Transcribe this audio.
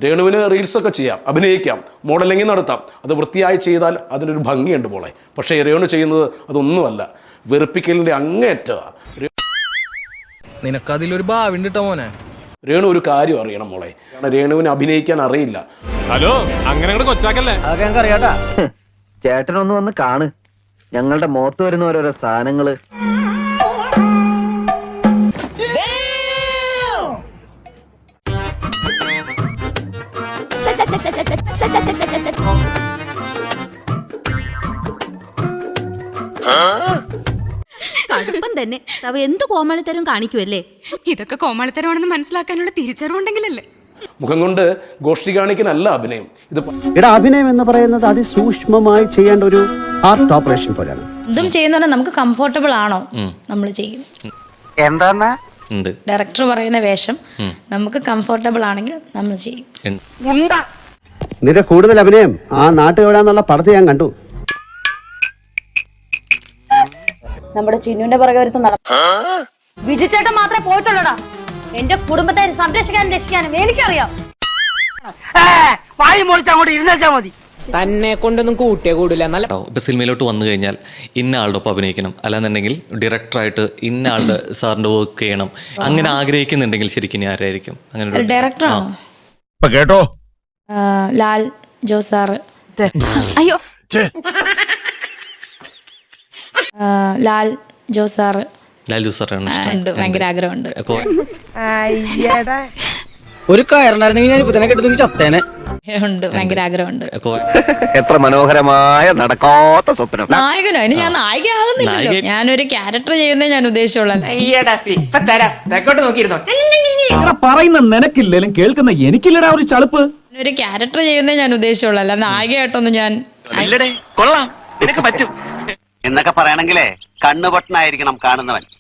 രേണുവിന് റീൽസൊക്കെ ചെയ്യാം, അഭിനയിക്കാം, മോഡലിംഗ് നടത്താം. അത് വൃത്തിയായി ചെയ്താൽ അതിനൊരു ഭംഗിയുണ്ട് മോളെ. പക്ഷേ രേണു ചെയ്യുന്നത് അതൊന്നുമല്ല, വെറുപ്പിക്കലിൻ്റെ അങ്ങേയറ്റമാണ്. നിനക്കതിലൊരു ഭാവി ഉണ്ട് മോനെ. രേണു ഒരു കാര്യം അറിയണം മോളെ, രേണുവിന് അഭിനയിക്കാൻ അറിയില്ല. ഹലോ, അങ്ങനെ കൊച്ചാക്കല്ലേ? അതൊക്കെ ഞങ്ങൾക്ക് അറിയാട്ടാ. ചേട്ടനൊന്ന് വന്ന് കാണ്, ഞങ്ങളുടെ മുഖത്ത് വരുന്ന ഓരോരോ സാധനങ്ങള്. കടുപ്പം തന്നെ. തവ എന്ത് കോമാളിത്തരം കാണിക്കുമല്ലേ? ഇതൊക്കെ കോമാളിത്തരമാണെന്ന് മനസ്സിലാക്കാനുള്ള തിരിച്ചറിവുണ്ടെങ്കിലല്ലേ. മുഖം കൊണ്ട് ഗോഷ്ഠി കാണിക്കാനല്ല അഭിനയം. ഇത് അഭിനയം എന്ന് പറയുന്നത് അതിസൂക്ഷ്മമായി ചെയ്യേണ്ട ഒരു ആർട്ട് ഓപ്പറേഷൻ പോലെയാണ്. ഇതും ചെയ്യുന്ന നമുക്ക് കംഫർട്ടബിൾ ആണോ നമ്മൾ ചെയ്യും? എന്താ ഡയറക്ടർ പറയുന്ന വേഷം നമുക്ക് കംഫർട്ടബിൾ ആണെങ്കിൽ നമ്മൾ ചെയ്യും. നിന്റെ കൂടുതൽ അഭിനയം ആ നാട്ടുകവിടാന്നുള്ള പടത്തെ ഞാൻ കണ്ടു. നമ്മുടെ ചിന്നുവിന്റെ പുറകെ വരുന്ന വിജിച്ചേട്ടൻ മാത്രമേ പോയിട്ടുള്ളൂടാ. എന്റെ കുടുംബത്തെ സംരക്ഷിക്കാനും രക്ഷിക്കാനും എനിക്കറിയാം. തന്നെ കൊണ്ടൊന്നും കൂട്ടിയേ കൂടില്ല. ഇപ്പൊ സിനിമയിലോട്ട് വന്നു കഴിഞ്ഞാൽ ഇന്ന ആളുടെ ഒപ്പം അഭിനയിക്കണം, അല്ലാന്നുണ്ടെങ്കിൽ ഡയറക്ടറായിട്ട് ഇന്ന ആളുടെ സാറിന്റെ വർക്ക് ചെയ്യണം, അങ്ങനെ ആഗ്രഹിക്കുന്നുണ്ടെങ്കിൽ ശരിക്കും ആരായിരിക്കും അങ്ങനെ ഡയറക്ടറാണോ? കേട്ടോ, ലാൽ ജോസ് സാറ്. അയ്യോ, ലാൽ ജോസ് സാറ്. ലാൽ ജോസ് സാറാണ് ഭയങ്കര ആഗ്രഹമുണ്ട്. ഒരു കയറുണ്ടായിരുന്നെങ്കിൽ ഞാൻ ഇപ്പൊ തന്നെ കെട്ടുന്ന ചത്തേനെ. ഉണ്ട്, ഭയങ്കര ആഗ്രഹമുണ്ട്. എത്ര മനോഹരമായ നടക്കാത്ത സ്വപ്നം. നായകനോ? ഇനി ഞാൻ നായിക ആകുന്നില്ലല്ലോ, ഞാനൊരു ക്യാരക്ടർ ചെയ്യുന്നേ ഞാൻ ഉദ്ദേശിച്ചുള്ള. പറയുന്ന നിനക്കില്ലേലും കേൾക്കുന്ന എനിക്കില്ലടാ ഒരു ചളുപ്പ്. ഒരു ക്യാരക്ടർ ചെയ്യുന്നേ ഞാൻ ഉദ്ദേശിച്ചുള്ള, അല്ല നായികയായിട്ടൊന്നും ഞാൻ. കൊള്ളാം, നിനക്ക് പറ്റും എന്നൊക്കെ പറയണെങ്കിലേ കണ്ണുപൊട്ടനായിരിക്കണം കാണുന്നവൻ.